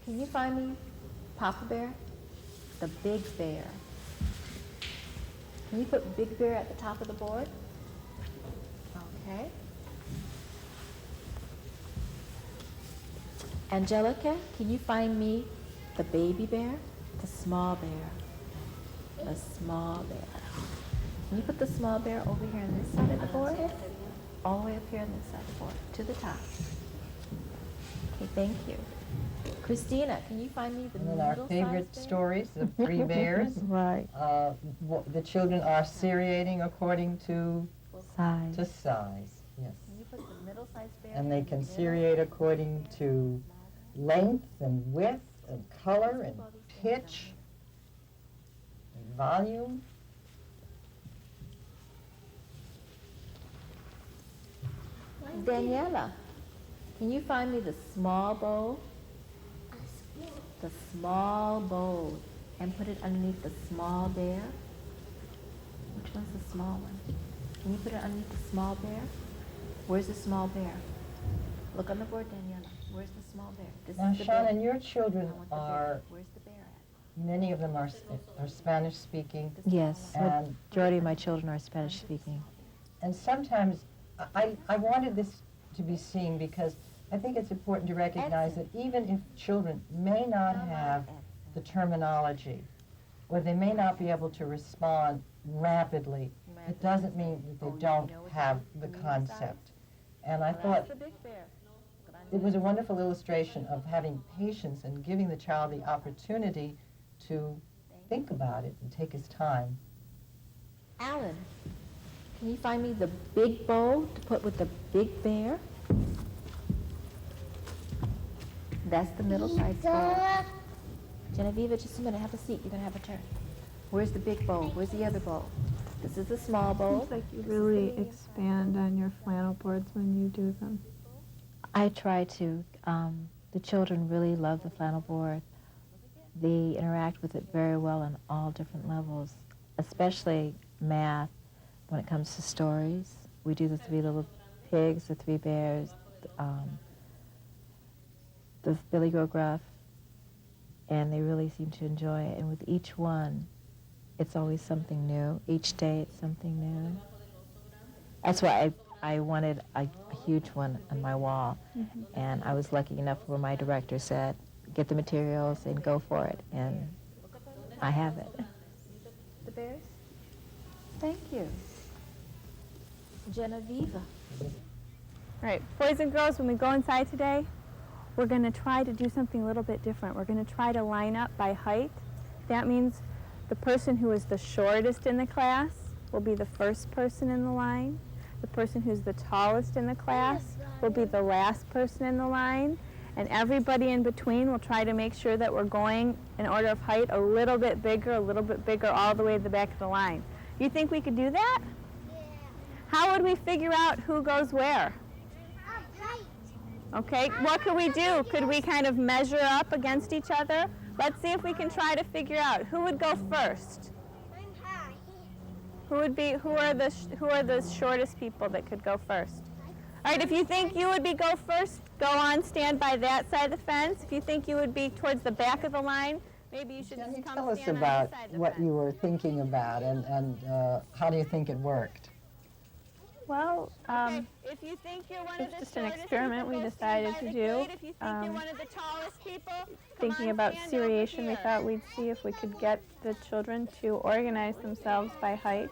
Can you find me Papa Bear? The big bear. Can you put Big Bear at the top of the board? Okay. Angelica, can you find me the baby bear? The small bear. The small bear. Can you put the small bear over here on this side of the board? All the way up here on this side of the board, to the top. Okay, thank you. Christina, can you find me the And then middle our favorite size bear? stories, the three bears. Right. The children are seriating according to Size. size. Yes. Can you put the middle size bear? And they in can the middle? seriate according to length and width and color and pitch and volume. Daniela, can you find me the small bowl? The small bowl. And put it underneath the small bear? Which one's the small one? Can you put it underneath the small bear? Where's the small bear? Look on the board, Daniela. Where's the small bear? This Now, is the Sean, bear. and your I children want the bear. are, Where's the bear at? many of them are Spanish speaking. Yes, And, majority of my children are Spanish speaking. and sometimes I wanted this to be seen because I think it's important to recognize that even if children may not have the terminology, or they may not be able to respond rapidly, it doesn't mean that they don't have the concept. And I thought That's the big bear. it was a wonderful illustration of having patience and giving the child the opportunity to think about it and take his time. Alan, can you find me the big bowl to put with the big bear? That's the middle size bowl. Genevieve, just a minute, have a seat, you're gonna have a turn. Where's the big bowl? Where's the other bowl? This is the small bowl. Seems like you really expand on your flannel boards when you do them. I try to. The children really love the flannel board. They interact with it very well on all different levels, especially math when it comes to stories. We do the three little pigs, the three bears, the Billy Go Gruff, and they really seem to enjoy it. And with each one, it's always something new. Each day it's something new. That's why I wanted a huge one on my wall. And I was lucky enough where my director said, get the materials and go for it. And I have it. The bears? Thank you. Genevieve. Right, boys and girls, when we go inside today, we're going to try to do something a little bit different. We're going to try to line up by height. That means the person who is the shortest in the class will be the first person in the line. The person who's the tallest in the class will be the last person in the line. And everybody in between will try to make sure that we're going in order of height a little bit bigger, all the way to the back of the line. You think we could do that? Yeah. How would we figure out who goes where? Okay, what could we do? Could we kind of measure up against each other? Let's see if we can try to figure out who would go first. Who are the shortest people that could go first? All right, if you think you would go first, go on, stand by that side of the fence. If you think you would be towards the back of the line, maybe you should Can just you come tell us stand on about this side of the what fence. you were thinking about and how do you think it worked? Well, Okay, if you think you're one of it's the just an shortest experiment people, we go decided stand by to the do. gate. If you think you're one of the tallest people, come thinking on, about stand over seriation, we here. thought we'd see if we could get the children to organize themselves by height.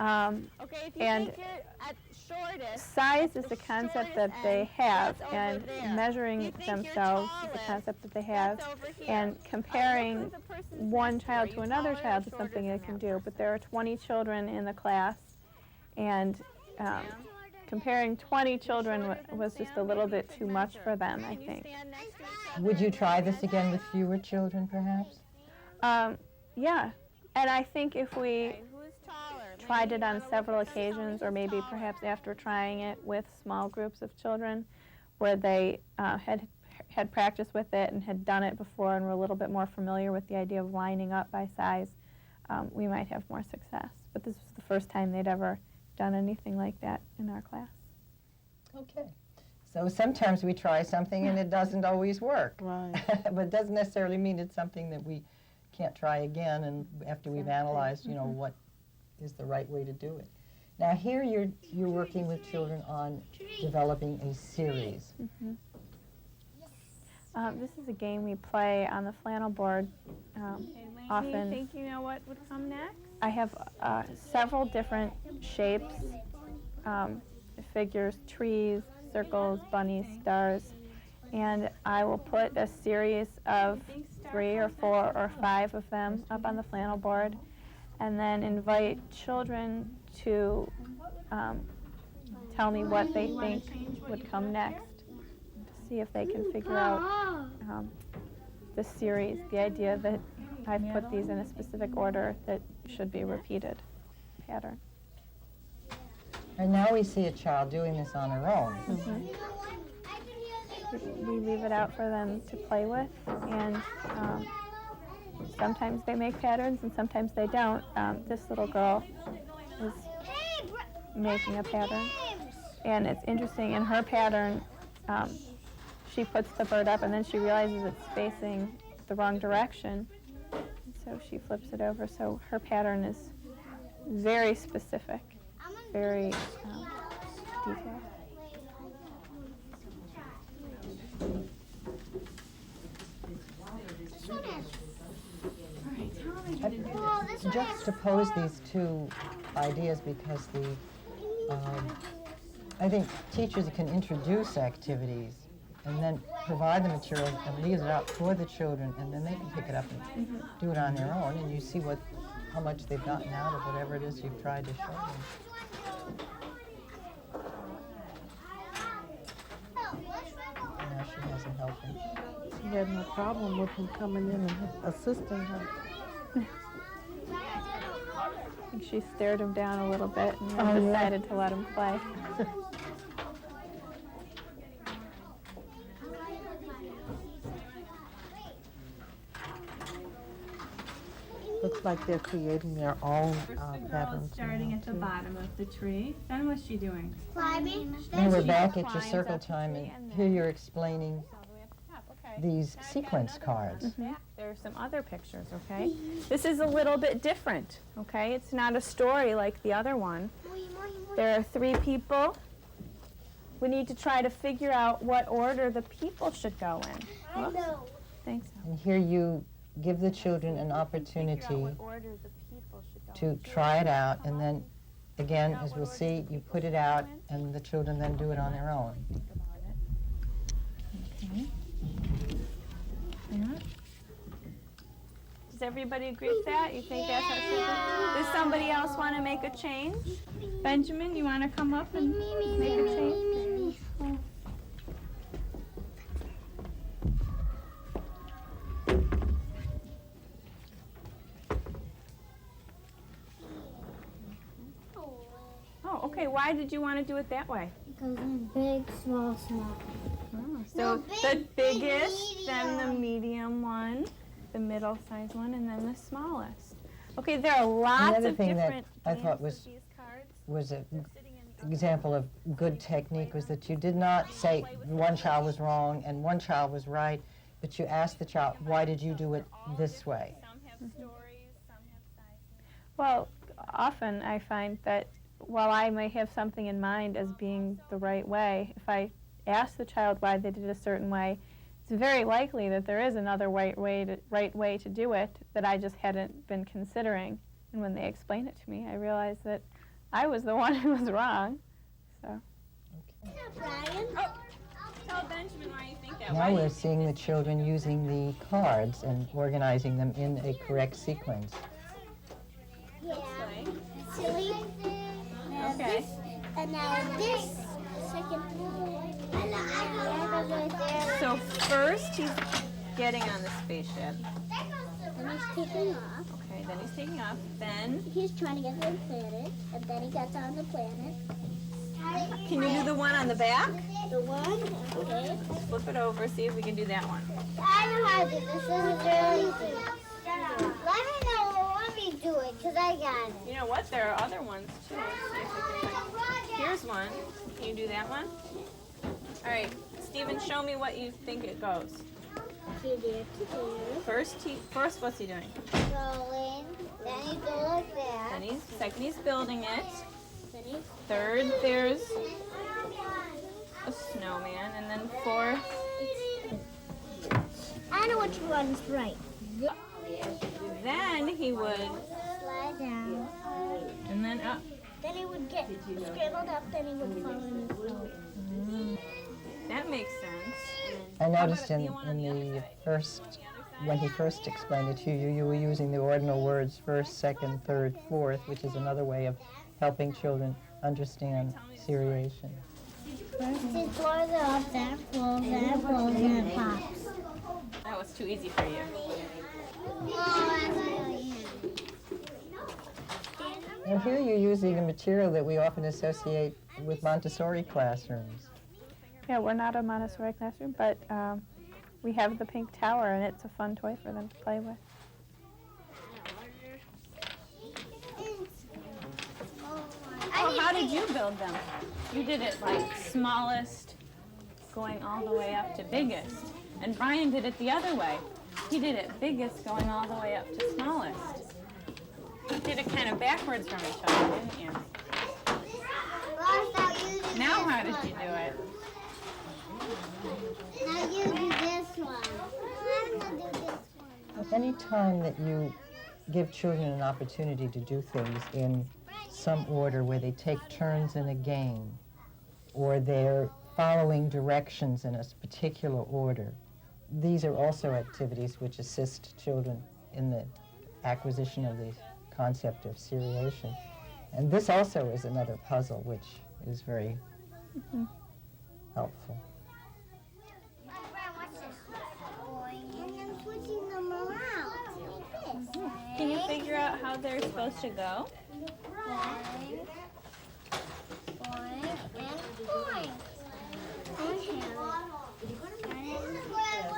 Okay, if you and think you're at shortest, Size at is the the concept shortest that they end, have, that's over and there. measuring If you think you're themselves is the tallest, concept that they have, that's over here. and comparing Look who the person's one next to. child Are to you another taller or child is shorter something than they can that do. person? But there are 20 children in the class, and comparing 20 children was just a little bit too much for them, I Can you think. stand next to each other Would you and try measure? this again with fewer children, perhaps? Yeah, and I think if we Okay, who's taller? tried Maybe it you on wanna look several at somebody occasions, or who's maybe taller. perhaps after trying it with small groups of children, where they had practice with it and had done it before and were a little bit more familiar with the idea of lining up by size, we might have more success. But this was the first time they'd ever done anything like that in our class. Okay. So sometimes we try something and it doesn't always work. Right. But it doesn't necessarily mean it's something that we can't try again and after we've analyzed, you know, what is the right way to do it. Now here you're working with children on developing a series. This is a game we play on the flannel board often. You think you know what would come next? I have several different shapes, figures, trees, circles, bunnies, stars, and I will put a series of 3 or 4 or 5 of them up on the flannel board and then invite children to tell me what they think would come next, to see if they can figure out the series, the idea that I've put these in a specific order that should be repeated pattern. And now we see a child doing this on her own. We leave it out for them to play with, and sometimes they make patterns and sometimes they don't. This little girl is making a pattern, and it's interesting, in her pattern, she puts the bird up and then she realizes it's facing the wrong direction, so she flips it over, so her pattern is very specific, very detailed. Juxtapose these two ideas because I think teachers can introduce activities and then provide the material and leave it out for the children, and then they can pick it up and do it on their own, and you see how much they've gotten out of whatever it is you've tried to show them. Now she has a helper. She had no problem with him coming in and assisting her. I think she stared him down a little bit and then Oh, yeah. decided to let him play. Looks like they're creating their own First the girl patterns. starting now, at the too. bottom of the tree. Then what's she doing? Climbing. Now we're she back at your climbs circle up the time, tree and and here then- you're explaining All the way up the top. Okay. these Now I've got sequence another cards. one. There are some other pictures, okay? This is a little bit different, okay? It's not a story like the other one. There are 3 people. We need to try to figure out what order the people should go in. I know. Thanks. And here you give the children an Figure out opportunity what order the people should go to in. try it out, and then, again, as we'll see, you put it out, and the children then do it on their own. Think about it. Okay. Yeah. Does everybody agree with that? You think that's how it should be? Does somebody else want to make a change? Benjamin, you want to come up and make a change? Oh, okay. Why did you want to do it that way? Because I'm big, small, small. So No, the big, big, biggest, then the medium. medium one, the middle-sized one, and then the smallest. Okay, there are lots other of thing that different I names thought of was- these cards. Was an They're sitting in the example of good technique was that you did not say one child was wrong and one child was right, but you asked the child, why did you do it this way? Some have stories, some have sizes. Well, often I find that while I may have something in mind as being the right way, if I ask the child why they did it a certain way, it's very likely that there is another right way to do it that I just hadn't been considering. And when they explain it to me, I realize that I was the one who was wrong. So. Brian. Tell Benjamin why you think that. Now we're seeing the children using the cards and organizing them in a correct sequence. Yeah. Silly. Now Okay. this, and now this second. So first he's getting on the spaceship. Then he's taking off. Okay, then he's taking off. Then, He's trying to get to the planet, and then he gets on the planet. can you do the one on the back? The one, okay. Flip it over, see if we can do that one. I know how to do this. This is really easy. Let me know when we do it, because I got it. You know what? There are other ones too. Let's see if we can find. Here's one. Can you do that one? All right, Steven, show me what you think it goes. First, what's he doing? Rolling. Then he goes like that. Then second, he's building it. Then he's Third, there's a snowman, and then fourth. I know which one's right. Then he would, Slide down. and then up. Then he would get scrambled up. Then he would fall in the snow. That makes sense. I noticed in the first, when he first explained it to you, you were using the ordinal words first, second, third, fourth, which is another way of helping children understand seriation. First he pours it up, then it flows, then it blows, then it pops. That was too easy for you. And here you're using a material that we often associate with Montessori classrooms. Yeah, we're not a Montessori classroom, but we have the pink tower, and it's a fun toy for them to play with. Oh, how did you build them? You did it like smallest, going all the way up to biggest. And Brian did it the other way. He did it biggest, going all the way up to smallest. You did it kind of backwards from each other, didn't you? Now how did you do it? Now you do this one. I'm gonna do this one. Any time that you give children an opportunity to do things in some order where they take turns in a game, or they're following directions in a particular order, these are also activities which assist children in the acquisition of the concept of seriation. And this also is another puzzle which is very helpful. And I'm switching them around. Can you figure out how they're supposed to go? Boing, and boing.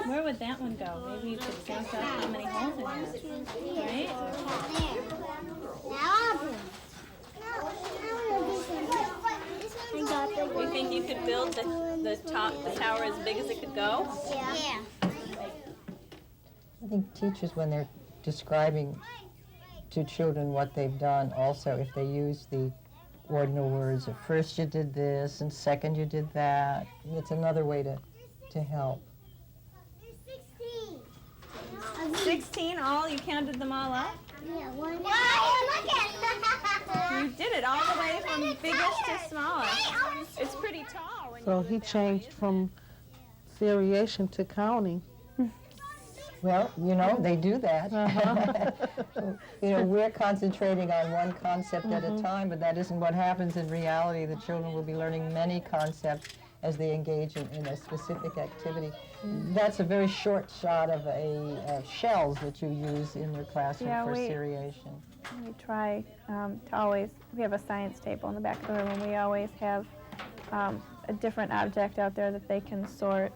Where would that one go? Maybe you could count out how many holes it has. Right? Now I'll do it. You think you could build the tower as big as it could go? Yeah. I think teachers, when they're describing to children what they've done, also if they use the ordinal words of first you did this and second you did that, it's another way to help. 16 all? You counted them all up? Yeah, one. Wow, look at You did it all the way from biggest to smallest. It's pretty tall. When So you do he it that changed way. from seriation to counting. Well, you know, they do that. You know, we're concentrating on one concept at a time, but that isn't what happens in reality. The children will be learning many concepts as they engage in a specific activity. That's a very short shot of shells that you use in your classroom Yeah, for we- seriation. We try to always, we have a science table in the back of the room, and we always have a different object out there that they can sort.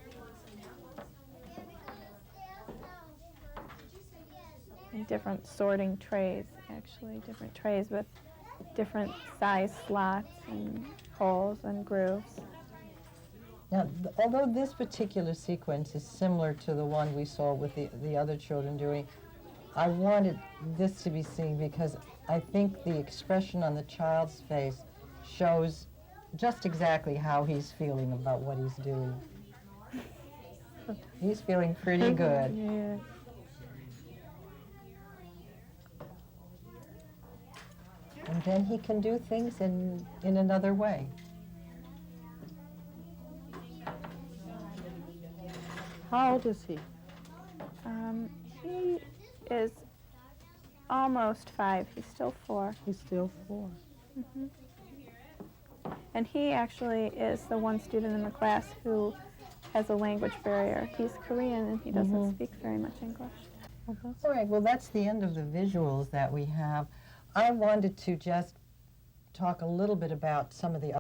In different sorting trays, actually, different trays with different size slots and holes and grooves. Now, although this particular sequence is similar to the one we saw with the other children doing, I wanted this to be seen because I think the expression on the child's face shows just exactly how he's feeling about what he's doing. He's feeling pretty good. Yeah. And then he can do things in another way. How old is he? He is almost 5. He's still 4. He's still 4. And he actually is the one student in the class who has a language barrier. He's Korean and he doesn't speak very much English. All right, well, that's the end of the visuals that we have. I wanted to just talk a little bit about some of the